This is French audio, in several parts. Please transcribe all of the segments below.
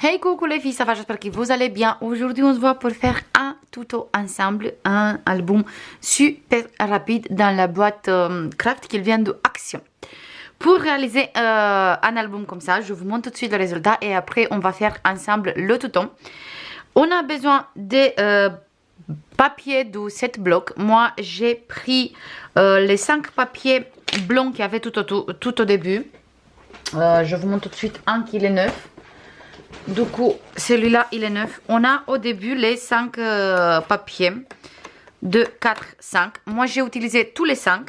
Hey coucou les filles, ça va, j'espère que vous allez bien. Aujourd'hui on se voit pour faire un tuto ensemble, un album super rapide dans la boîte craft qui vient de Action. Pour réaliser un album comme ça, je vous montre tout de suite le résultat et après on va faire ensemble le tuto. On a besoin des papiers de 7 blocs. Moi j'ai pris les 5 papiers blancs qu'il y avait tout au début. Je vous montre tout de suite un qui est neuf. Du coup, celui-là, il est neuf. On a au début les 5 papiers de 4, 5. Moi, j'ai utilisé tous les 5.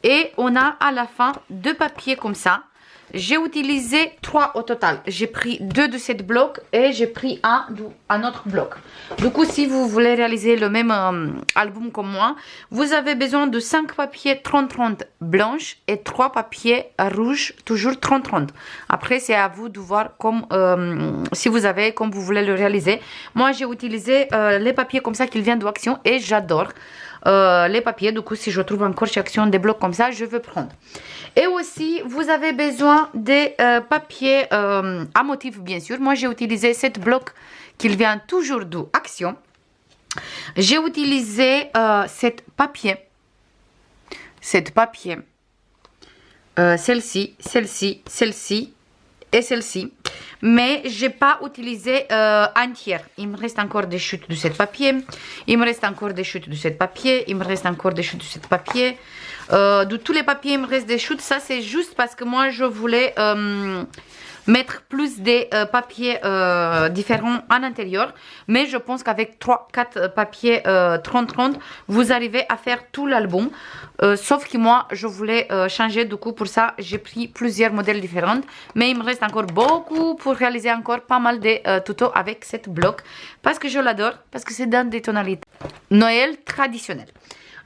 Et on a à la fin 2 papiers comme ça. J'ai utilisé 3 au total. J'ai pris 2 de ces blocs et j'ai pris un autre bloc. Du coup, si vous voulez réaliser le même album comme moi, vous avez besoin de 5 papiers 30-30 blanches et 3 papiers rouges, toujours 30-30. Après, c'est à vous de voir comme, si vous avez, comme vous voulez le réaliser. Moi, j'ai utilisé les papiers comme ça qui viennent d'Action et j'adore. Les papiers, du coup si je trouve encore chez Action des blocs comme ça, je vais prendre. Et aussi vous avez besoin des papiers à motif, bien sûr. Moi j'ai utilisé 7 blocs qui vient toujours d'Action. J'ai utilisé cette papier, celle-ci, celle-ci, celle-ci et celle-ci, mais j'ai pas utilisé entière. Il me reste encore des chutes de ce papier, il me reste encore des chutes de ce papier, il me reste encore des chutes de ce papier. De tous les papiers il me reste des chutes. Ça c'est juste parce que moi je voulais mettre plus des papiers différents en intérieur, mais je pense qu'avec 3-4 papiers 30-30 vous arrivez à faire tout l'album, sauf que moi je voulais changer. Du coup pour ça j'ai pris plusieurs modèles différents, mais il me reste encore beaucoup pour réaliser encore pas mal de tutos avec cette bloc parce que je l'adore, parce que c'est dans des tonalités Noël traditionnelles.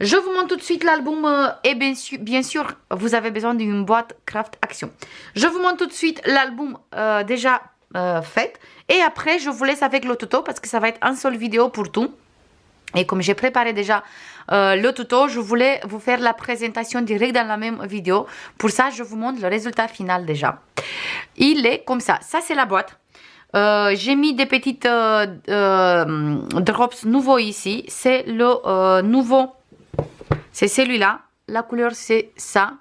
Je vous montre tout de suite l'album et bien sûr vous avez besoin d'une boîte craft Action. Je vous montre tout de suite l'album déjà fait et après je vous laisse avec le tuto parce que ça va être un seul vidéo pour tout. Et comme j'ai préparé déjà le tuto, je voulais vous faire la présentation directe dans la même vidéo. Pour ça je vous montre le résultat final déjà. Il est comme ça, ça c'est la boîte. J'ai mis des petites drops nouveaux ici, c'est le nouveau. C'est celui-là, la couleur c'est ça.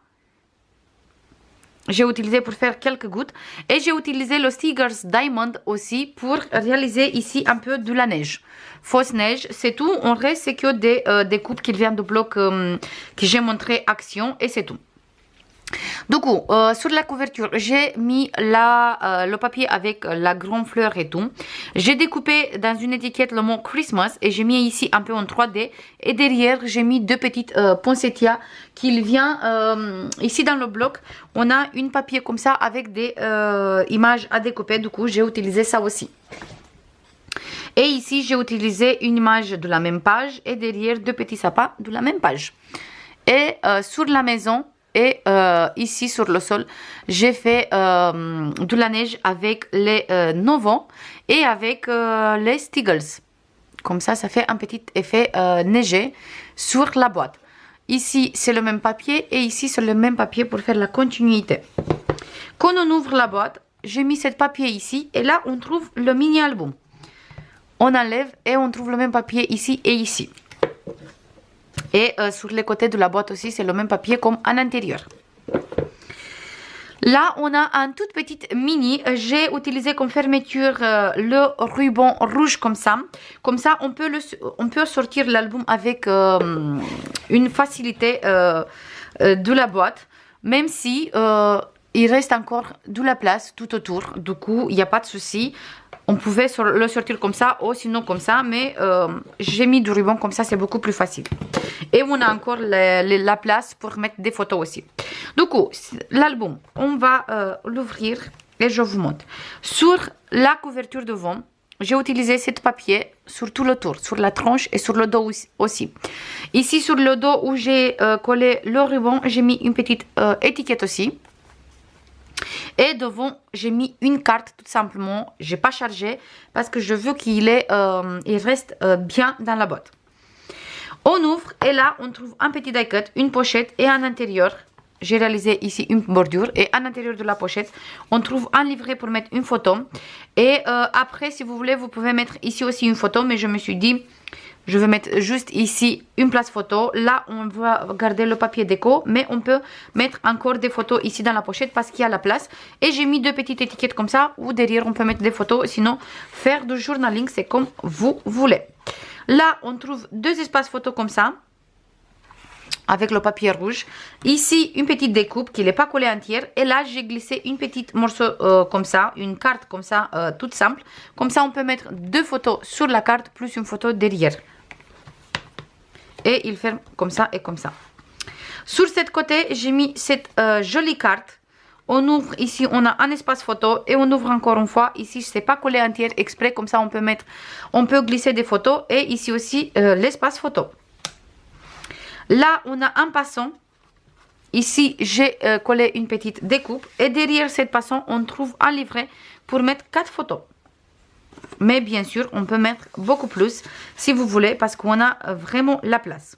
J'ai utilisé pour faire quelques gouttes. Et j'ai utilisé le Stickers Diamond aussi pour réaliser ici un peu de la neige. Fausse neige, c'est tout. En reste, c'est que des coupes qui viennent de blocs que j'ai montré Action et c'est tout. Du coup, sur la couverture, j'ai mis le papier avec la grande fleur et tout. J'ai découpé dans une étiquette le mot Christmas et j'ai mis ici un peu en 3D. Et derrière, j'ai mis 2 petites poinsettias qui vient ici dans le bloc. On a une papier comme ça avec des images à découper. Du coup, j'ai utilisé ça aussi. Et ici, j'ai utilisé une image de la même page et derrière 2 petits sapins de la même page. Et sur la maison, et ici sur le sol, j'ai fait de la neige avec les novants et avec les Stiggles. Comme ça fait un petit effet neigé sur la boîte. Ici, c'est le même papier et ici, c'est le même papier pour faire la continuité. Quand on ouvre la boîte, j'ai mis ce papier ici et là, on trouve le mini-album. On enlève et on trouve le même papier ici et ici. Et sur les côtés de la boîte aussi, c'est le même papier comme à l'intérieur. Là, on a un tout petit mini. J'ai utilisé comme fermeture le ruban rouge comme ça. Comme ça, on peut sortir l'album avec une facilité de la boîte. Même si il reste encore de la place tout autour. Du coup, il n'y a pas de souci. On pouvait le sortir comme ça ou sinon comme ça, mais j'ai mis du ruban comme ça, c'est beaucoup plus facile. Et on a encore la place pour mettre des photos aussi. Du coup, l'album, on va l'ouvrir et je vous montre. Sur la couverture devant, j'ai utilisé ce papier sur tout le tour, sur la tranche et sur le dos aussi. Ici sur le dos où j'ai collé le ruban, j'ai mis une petite étiquette aussi. Et devant, j'ai mis une carte tout simplement. J'ai pas chargé parce que je veux qu'il reste bien dans la boîte. On ouvre et là, on trouve un petit die-cut, une pochette et à l'intérieur, j'ai réalisé ici une bordure. Et à l'intérieur de la pochette, on trouve un livret pour mettre une photo. Et après, si vous voulez, vous pouvez mettre ici aussi une photo. Mais je me suis dit, je vais mettre juste ici une place photo. Là, on va garder le papier déco. Mais on peut mettre encore des photos ici dans la pochette parce qu'il y a la place. Et j'ai mis deux petites étiquettes comme ça. Ou derrière, on peut mettre des photos. Sinon, faire du journaling, c'est comme vous voulez. Là, on trouve deux espaces photos comme ça. Avec le papier rouge. Ici, une petite découpe qui n'est pas collée entière. Et là, j'ai glissé une petite morceau comme ça. Une carte comme ça, toute simple. Comme ça, on peut mettre deux photos sur la carte plus une photo derrière. Et il ferme comme ça et comme ça. Sur cette côté, j'ai mis cette jolie carte. On ouvre ici, on a un espace photo et on ouvre encore une fois. Ici, je ne sais pas coller entière exprès. Comme ça, on peut glisser des photos. Et ici aussi, l'espace photo. Là, on a un passant. Ici, j'ai collé une petite découpe. Et derrière cette passant, on trouve un livret pour mettre 4 photos. Mais bien sûr, on peut mettre beaucoup plus si vous voulez parce qu'on a vraiment la place.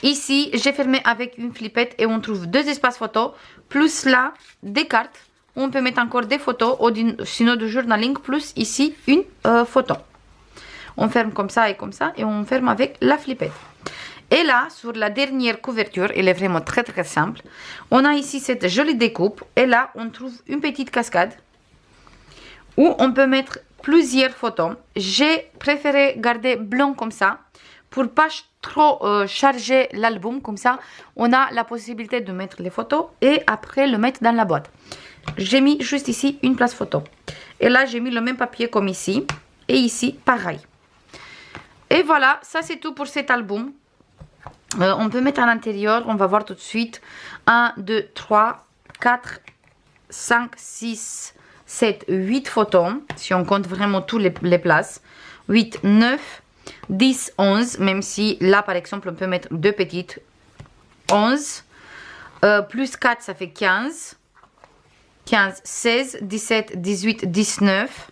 Ici, j'ai fermé avec une flippette et on trouve deux espaces photos. Plus là, des cartes. On peut mettre encore des photos, sinon du journaling. Plus ici, une photo. On ferme comme ça et on ferme avec la flippette. Et là, sur la dernière couverture, elle est vraiment très très simple. On a ici cette jolie découpe. Et là, on trouve une petite cascade où on peut mettre plusieurs photos. J'ai préféré garder blanc comme ça pour pas trop charger l'album. Comme ça, on a la possibilité de mettre les photos et après le mettre dans la boîte. J'ai mis juste ici une place photo. Et là, j'ai mis le même papier comme ici. Et ici, pareil. Et voilà, ça c'est tout pour cet album. On peut mettre à l'intérieur, on va voir tout de suite. 1, 2, 3, 4, 5, 6, 7, 8 photos. Si on compte vraiment toutes les places. 8, 9, 10, 11. Même si là, par exemple, on peut mettre deux petites. 11. Plus 4, ça fait 15. 15, 16, 17, 18, 19.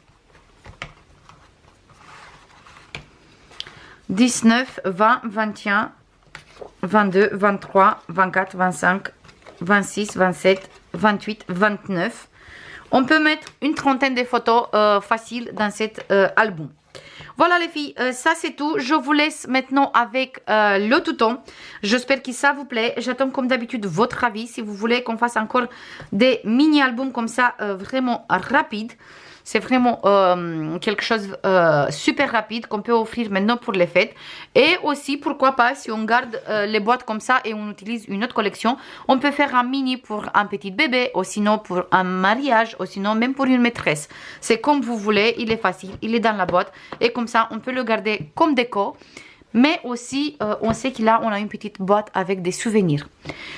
19, 20, 21, 22, 23, 24, 25, 26, 27, 28, 29. On peut mettre une trentaine de photos faciles dans cet album. Voilà les filles, ça c'est tout. Je vous laisse maintenant avec le tuto. J'espère que ça vous plaît. J'attends comme d'habitude votre avis. Si vous voulez qu'on fasse encore des mini-albums comme ça, vraiment rapides. C'est vraiment quelque chose super rapide qu'on peut offrir maintenant pour les fêtes. Et aussi, pourquoi pas, si on garde les boîtes comme ça et on utilise une autre collection, on peut faire un mini pour un petit bébé, ou sinon pour un mariage, ou sinon même pour une maîtresse. C'est comme vous voulez, il est facile, il est dans la boîte. Et comme ça, on peut le garder comme déco. Mais aussi, on sait qu'il on a une petite boîte avec des souvenirs.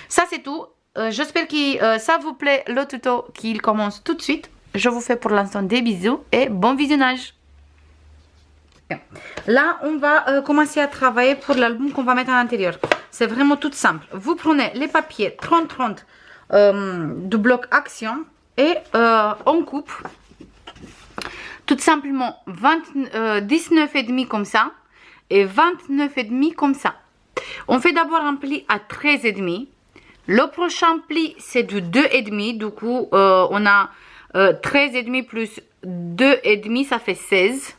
Ça, c'est tout. J'espère que ça vous plaît, le tuto qui commence tout de suite. Je vous fais pour l'instant des bisous et bon visionnage. Là, on va commencer à travailler pour l'album qu'on va mettre à l'intérieur. C'est vraiment tout simple. Vous prenez les papiers 30-30 du bloc Action et on coupe tout simplement 19,5 comme ça et 29,5 comme ça. On fait d'abord un pli à 13,5. Le prochain pli, c'est du 2,5. Du coup, on a 13,5 plus 2,5, ça fait 16.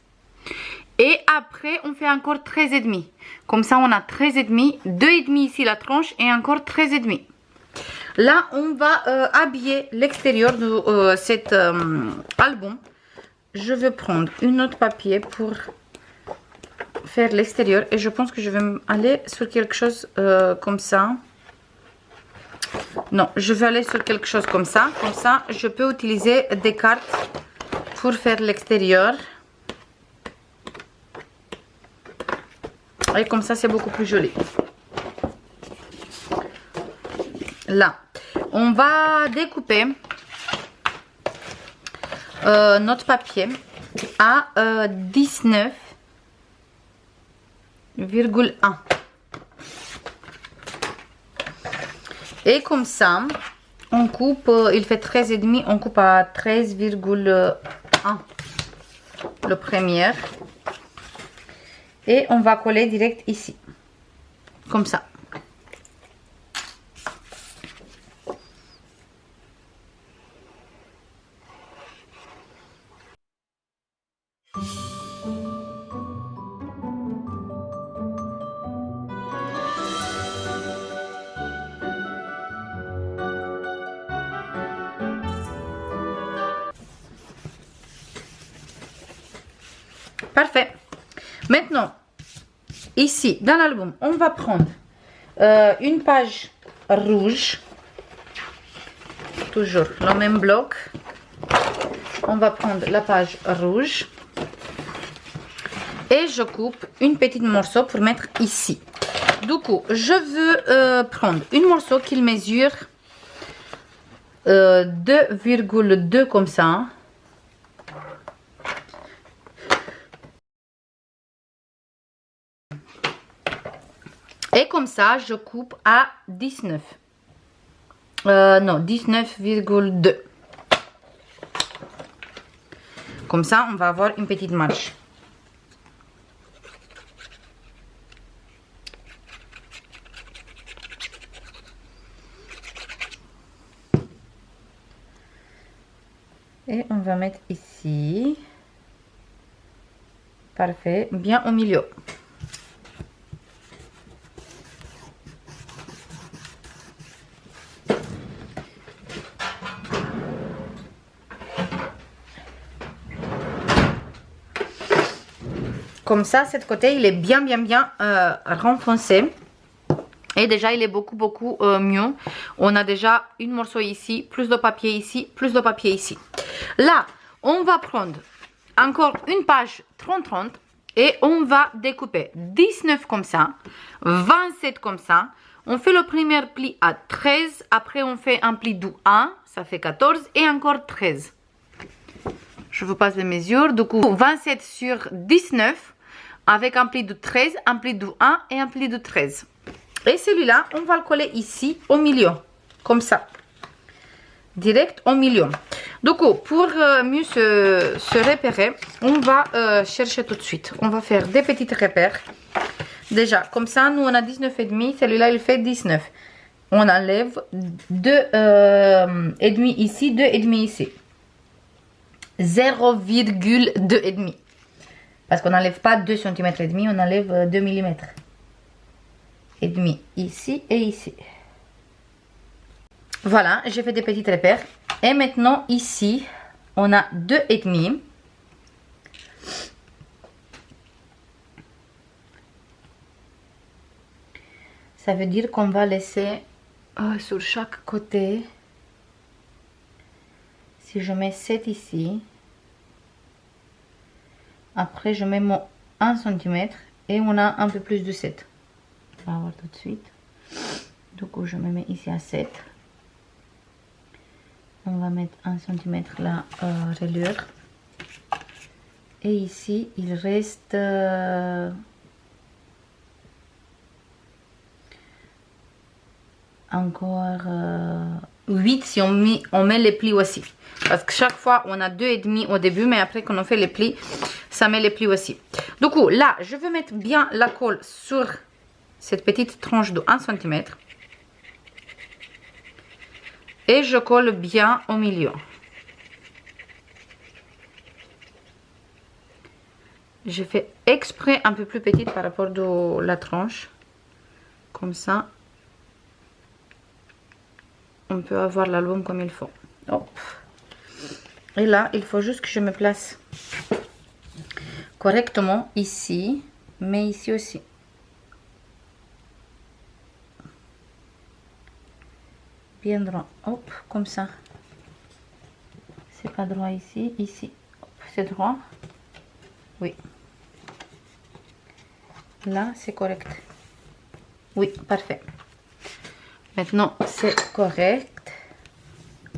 Et après, on fait encore 13,5. Comme ça, on a 13,5, 2,5 ici la tranche et encore 13,5. Là, on va habiller l'extérieur de cet album. Je vais prendre une autre papier pour faire l'extérieur. Et je pense que je vais aller sur quelque chose comme ça. Non, je vais aller sur quelque chose comme ça. Comme ça, je peux utiliser des cartes pour faire l'extérieur. Et comme ça, c'est beaucoup plus joli. Là, on va découper notre papier à 19,1. Et comme ça, on coupe, il fait 13,5, on coupe à 13,1 le premier. Et on va coller direct ici. Comme ça. Parfait. Maintenant, ici, dans l'album, on va prendre une page rouge. Toujours le même bloc. On va prendre la page rouge. Et je coupe une petite morceau pour mettre ici. Du coup, je veux prendre une morceau qui mesure 2,2 comme ça. Et comme ça, je coupe à 19. Non, 19,2. Comme ça, on va avoir une petite marge. Et on va mettre ici. Parfait, bien au milieu. Comme ça, cet côté, il est bien renfoncé. Et déjà, il est beaucoup mieux. On a déjà une morceau ici, plus de papier ici, plus de papier ici. Là, on va prendre encore une page 30-30 et on va découper 19 comme ça, 27 comme ça. On fait le premier pli à 13, après on fait un pli du 1, ça fait 14 et encore 13. Je vous passe les mesures. Du coup, 27 sur 19 avec un pli de 13, un pli de 1 et un pli de 13. Et celui-là, on va le coller ici au milieu, comme ça. Direct au milieu. Du coup, pour mieux se repérer, on va chercher tout de suite. On va faire des petits repères. Déjà, comme ça, nous on a 19,5. Celui-là, il fait 19. On enlève 2,5 ici, 2,5 ici. 0,2,5. Parce qu'on n'enlève pas 2 cm et demi, on enlève 2 mm. Et demi ici et ici. Voilà, j'ai fait des petits repères. Et maintenant, ici, on a 2,5. Ça veut dire qu'on va laisser sur chaque côté. Si je mets 7 ici. Après, je mets mon 1 cm et on a un peu plus de 7. On va voir tout de suite. Du coup, je me mets ici à 7. On va mettre 1 cm la reliure. Et ici, il reste encore 8 si on met les plis aussi. Parce que chaque fois, on a 2,5 au début, mais après, quand on fait les plis, ça met les plis aussi. Du coup, là, je veux mettre bien la colle sur cette petite tranche de 1 cm. Et je colle bien au milieu. Je fais exprès un peu plus petite par rapport à la tranche. Comme ça, on peut avoir l'album comme il faut. Hop. Et là, il faut juste que je me place correctement ici, mais ici aussi. Bien droit. Hop, comme ça. C'est pas droit ici, ici. C'est droit. Oui. Là, c'est correct. Oui, parfait. Maintenant, c'est correct.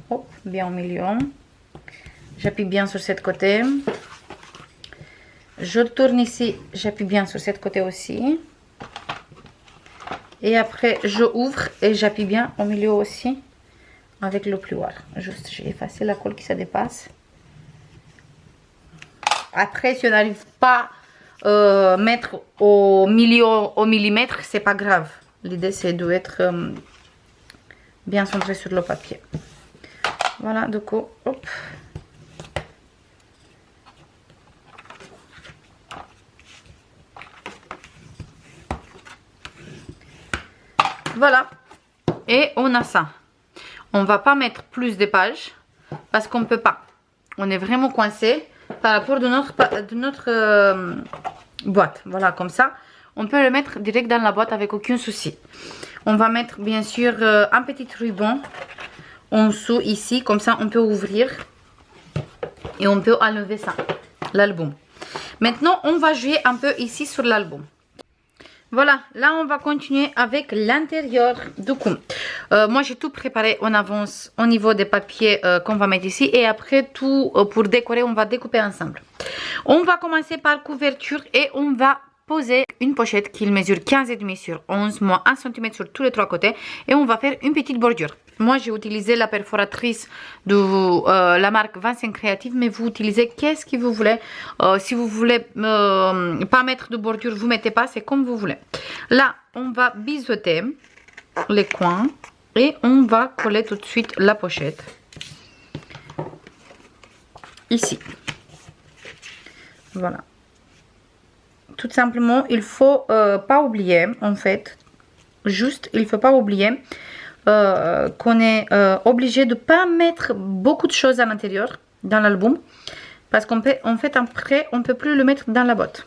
Hop, bien au milieu. J'appuie bien sur cette côté. Je tourne ici, j'appuie bien sur cette côté aussi. Et après, je ouvre et j'appuie bien au milieu aussi avec le plioir. Juste, j'ai effacé la colle qui se dépasse. Après, si on n'arrive pas à mettre au milieu au millimètre, c'est pas grave. L'idée, c'est d'être bien centré sur le papier. Voilà, du coup, hop. Voilà, et on a ça. On va pas mettre plus de pages parce qu'on peut pas. On est vraiment coincé. par rapport de notre boîte. Voilà, comme ça, on peut le mettre direct dans la boîte avec aucun souci. On va mettre bien sûr un petit ruban en dessous ici, comme ça on peut ouvrir et on peut enlever ça, l'album. Maintenant, on va jouer un peu ici sur l'album. Voilà, là on va continuer avec l'intérieur du coup. Moi j'ai tout préparé en avance au niveau des papiers qu'on va mettre ici. Et après tout pour décorer, on va découper ensemble. On va commencer par couverture et on va poser une pochette qui mesure 15,5 sur 11, moins 1 cm sur tous les trois côtés. Et on va faire une petite bordure. Moi j'ai utilisé la perforatrice de la marque 25 Creative, mais vous utilisez qu'est-ce que vous voulez. Si vous voulez pas mettre de bordure, vous mettez pas, c'est comme vous voulez. Là on va biseauter les coins et on va coller tout de suite la pochette ici. Voilà, tout simplement. Il faut pas oublier, en fait, juste il faut pas oublier qu'on est obligé de pas mettre beaucoup de choses à l'intérieur dans l'album, parce qu'en fait après on peut plus le mettre dans la boîte.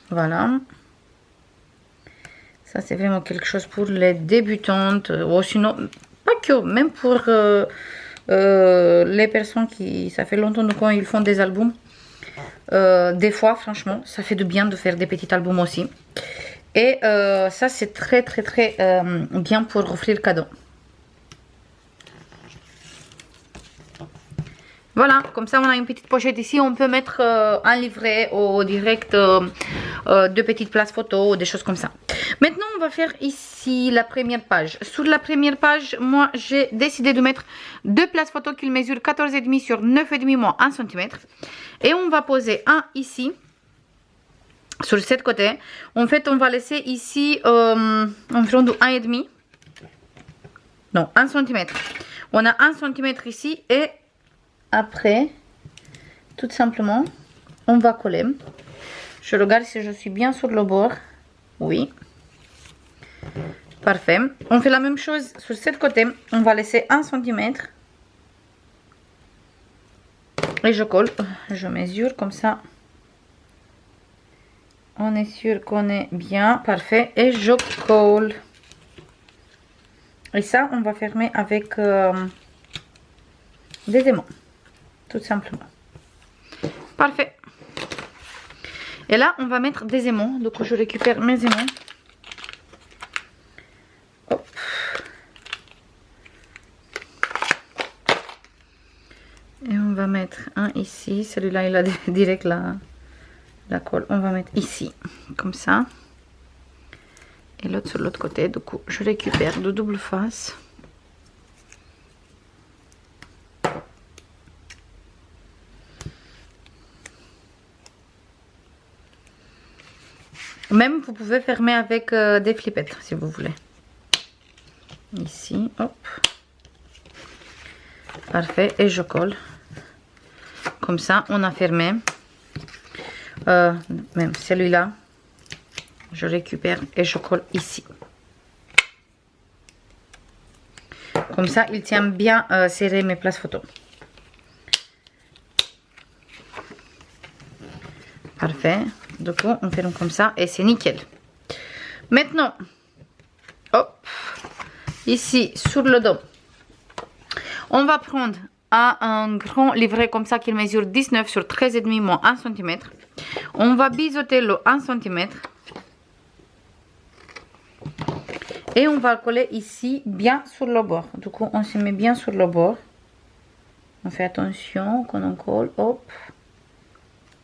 Voilà, ça c'est vraiment quelque chose pour les débutantes, ou sinon pas que, même pour les personnes qui ça fait longtemps quand ils font des albums. Des fois franchement ça fait du bien de faire des petits albums aussi. Et ça c'est très bien pour offrir cadeau. Voilà, comme ça on a une petite pochette ici. On peut mettre un livret ou direct de petites places photos, des choses comme ça. Maintenant on va faire ici la première page. Sur la première page, moi j'ai décidé de mettre deux places photos qui mesurent 14,5 sur 9,5 moins 1 cm. Et on va poser un ici. Sur cette côté, en fait, on va laisser ici environ de 1,5. Non, 1 cm. On a 1 cm ici et après, tout simplement, on va coller. Je regarde si je suis bien sur le bord. Oui. Parfait. On fait la même chose sur cette côté. On va laisser 1 cm. Et je colle. Je mesure comme ça. On est sûr qu'on est bien, parfait, et je colle. Et ça, on va fermer avec des aimants, tout simplement. Parfait. Et là, on va mettre des aimants. Donc, je récupère mes aimants. Hop. Et on va mettre un ici. Celui-là, il a direct la colle. On va mettre ici, comme ça. Et l'autre sur l'autre côté. Du coup, je récupère de double face. Même, vous pouvez fermer avec des flippettes, si vous voulez. Ici, hop. Parfait, et je colle. Comme ça, on a fermé. Même celui-là, je récupère et je colle ici. Comme ça, il tient bien serré mes places photos. Parfait. Du coup, on fait comme ça et c'est nickel. Maintenant, hop, ici sur le dos, on va prendre un grand livret comme ça qui mesure 19 sur 13,5 moins 1 cm. On va biseauter le 1 cm. Et on va le coller ici, bien sur le bord. Du coup, on se met bien sur le bord. On fait attention quand on colle. Hop.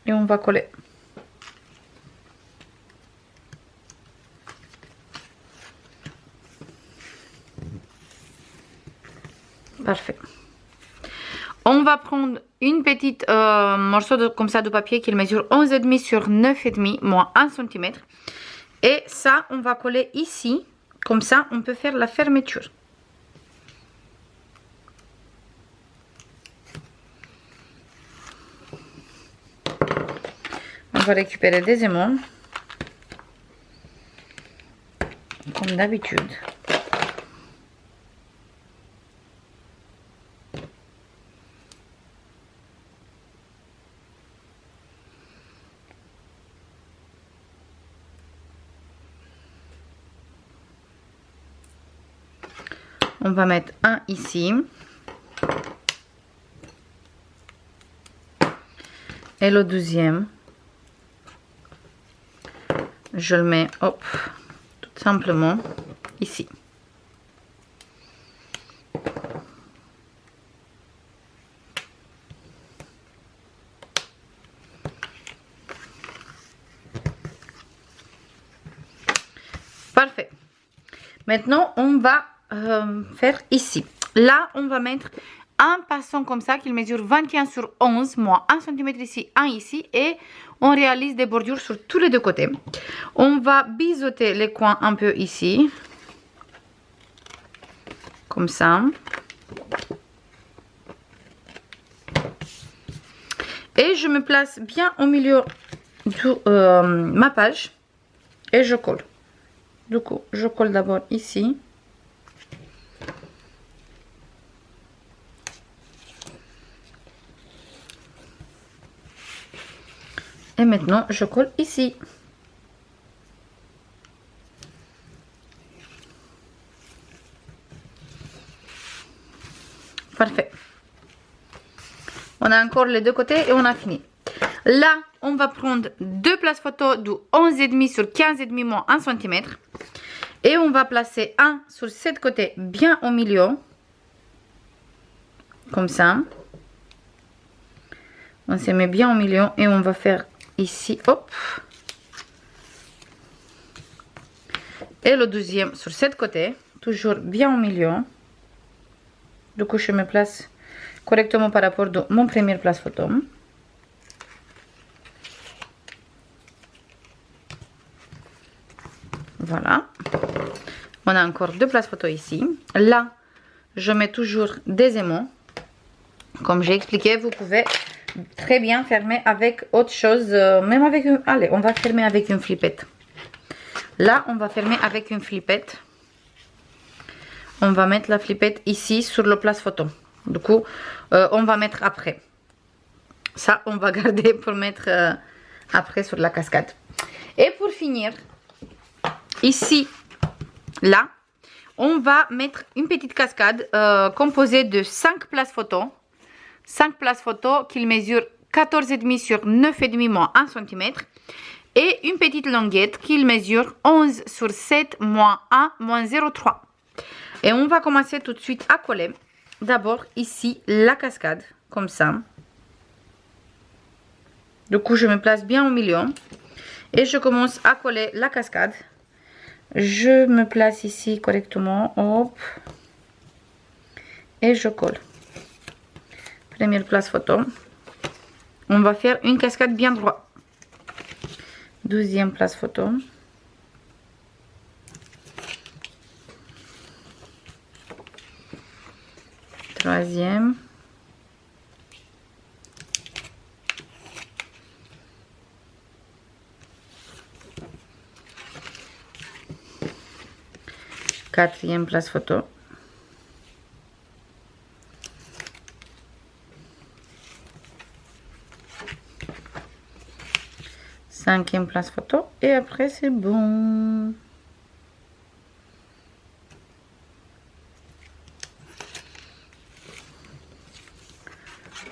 Et on va coller. Parfait. On va prendre une petite morceau comme ça de papier qui mesure 11,5 sur 9,5 moins 1 cm. Et ça, on va coller ici. Comme ça, on peut faire la fermeture. On va récupérer des aimants. Comme d'habitude. on va mettre un ici. Et le deuxième, je le mets, hop, tout simplement ici. Parfait. Maintenant, on va faire ici. Là, on va mettre un passant comme ça qui mesure 21 sur 11, moins 1 cm ici, 1 ici. Et on réalise des bordures sur tous les deux côtés. On va biseauter les coins un peu ici. Comme ça. Et je me place bien au milieu de ma page. Et je colle. Du coup, je colle d'abord ici. Et maintenant, je colle ici. Parfait. On a encore les deux côtés et on a fini. Là, on va prendre deux places photo de 11,5 sur 15,5 moins 1 cm. Et on va placer un sur cette côté bien au milieu. Comme ça. On se met bien au milieu et on va faire ici, hop. Et le deuxième sur cette côté, toujours bien au milieu. Du coup, je me place correctement par rapport à mon première place photo. Voilà. On a encore deux places photo ici. Là, je mets toujours des aimants. Comme j'ai expliqué, vous pouvez très bien fermer avec autre chose. Même avec une... Allez, on va fermer avec une flippette. Là, on va fermer avec une flippette. On va mettre la flippette ici sur le place photo. Du coup, on va mettre après. Ça, on va garder pour mettre après sur la cascade. Et pour finir, ici, là, on va mettre une petite cascade composée de 5 places photo. 5 places photo qui mesurent 14,5 sur 9,5 moins 1 cm. Et une petite languette qui mesure 11 sur 7 moins 1 moins 0,3. Et on va commencer tout de suite à coller. D'abord ici la cascade, comme ça. Du coup, je me place bien au milieu. Et je commence à coller la cascade. Je me place ici correctement. Hop. Et je colle. Première place photo. On va faire une cascade bien droite. Deuxième place photo. Troisième. Quatrième place photo. Cinquième place photo. Et après, c'est bon.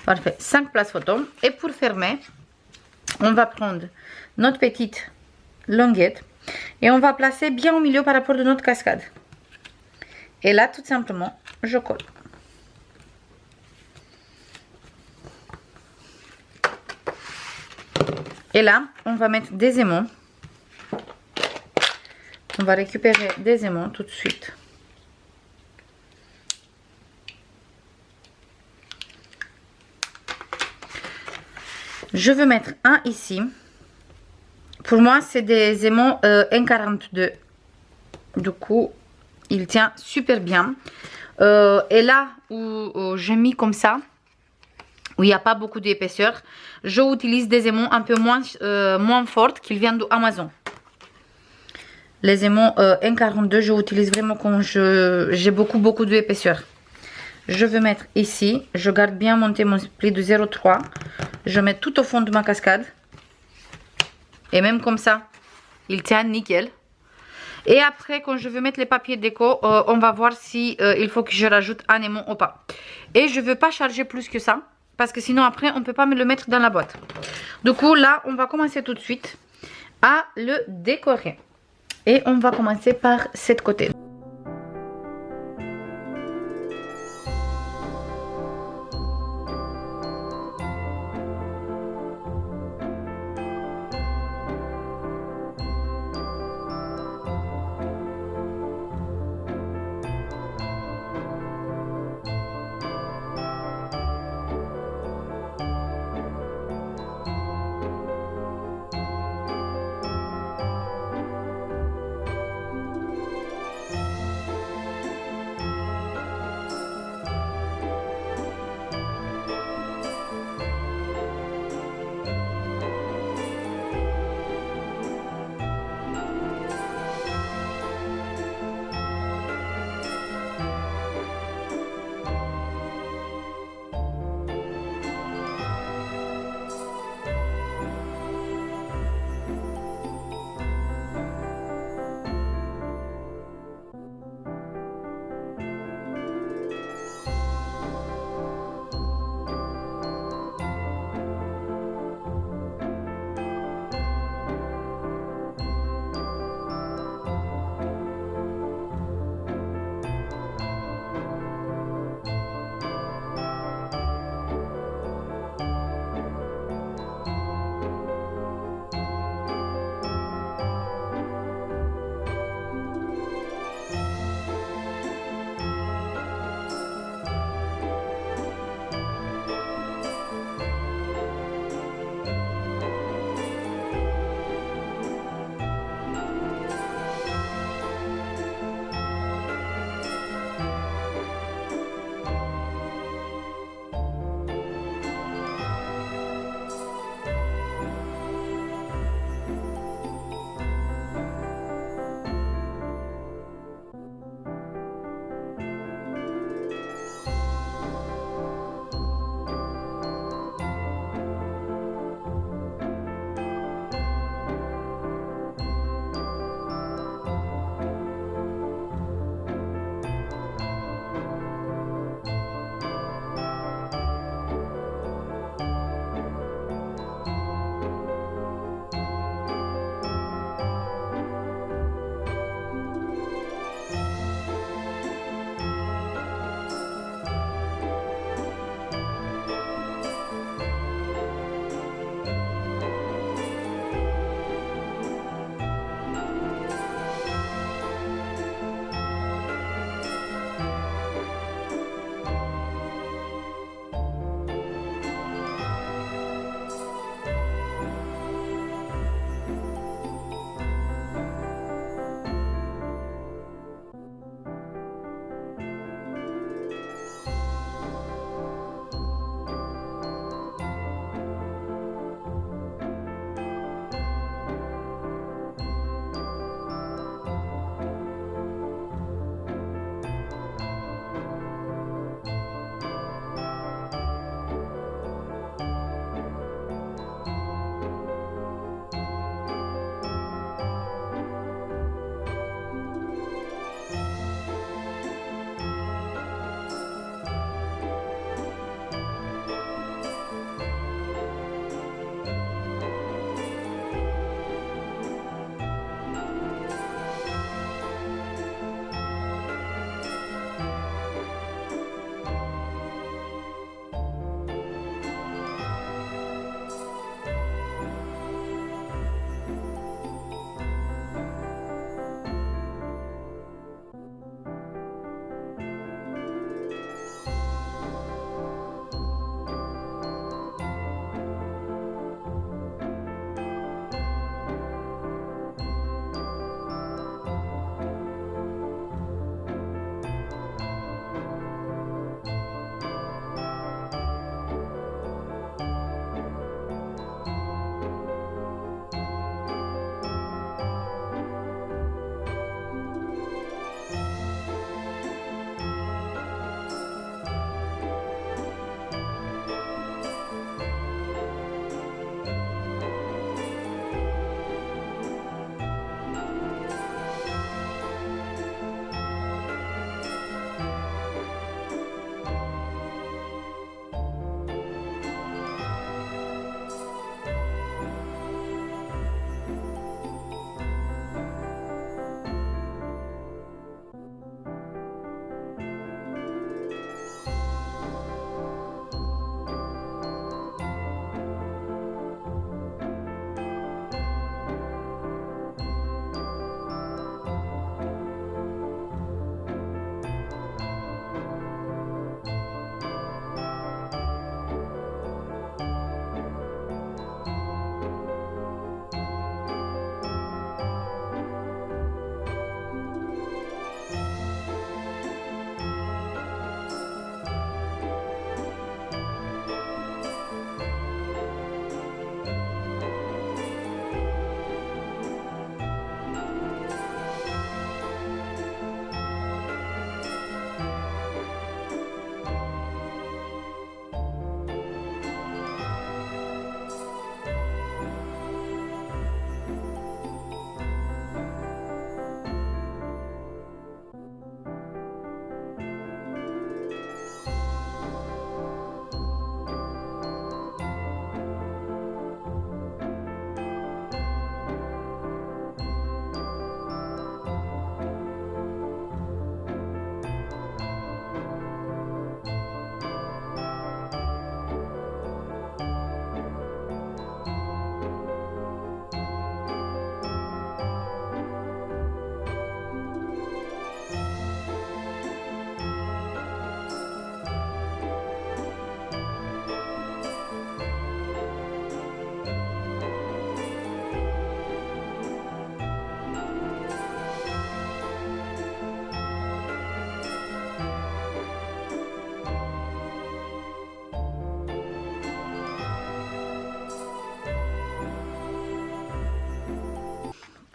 Parfait. 5 places photo. Et pour fermer, on va prendre notre petite languette. Et on va placer bien au milieu par rapport à notre cascade. Et là, tout simplement, je colle. Et là, on va mettre des aimants. On va récupérer des aimants tout de suite. Je veux mettre un ici. Pour moi, c'est des aimants N42. Du coup, il tient super bien. Et là où j'ai mis comme ça, où il n'y a pas beaucoup d'épaisseur, je utilise des aimants un peu moins fortes qui viennent d'Amazon. Les aimants N42, je utilise vraiment quand j'ai beaucoup d'épaisseur. Je vais mettre ici, je garde bien monté mon pli de 0,3. Je mets tout au fond de ma cascade. Et même comme ça, il tient nickel. Et après, quand je veux mettre les papiers déco, on va voir si il faut que je rajoute un aimant ou pas. Et je ne veux pas charger plus que ça, parce que sinon après, on ne peut pas me le mettre dans la boîte. Du coup, là, on va commencer tout de suite à le décorer. Et on va commencer par cette côté.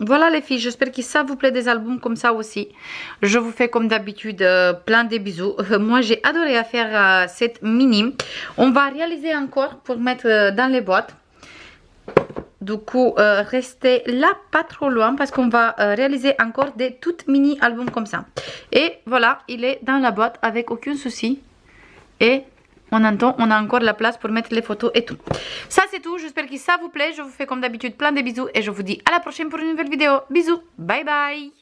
Voilà les filles, j'espère que ça vous plaît des albums comme ça aussi. Je vous fais comme d'habitude plein de bisous. Moi j'ai adoré à faire cette mini. On va réaliser encore pour mettre dans les boîtes. Du coup, restez là pas trop loin parce qu'on va réaliser encore des toutes mini albums comme ça. Et voilà, il est dans la boîte avec aucun souci. Et on entend, on a encore la place pour mettre les photos et tout. Ça c'est tout, j'espère que ça vous plaît. Je vous fais comme d'habitude plein de bisous et je vous dis à la prochaine pour une nouvelle vidéo. Bisous, bye bye.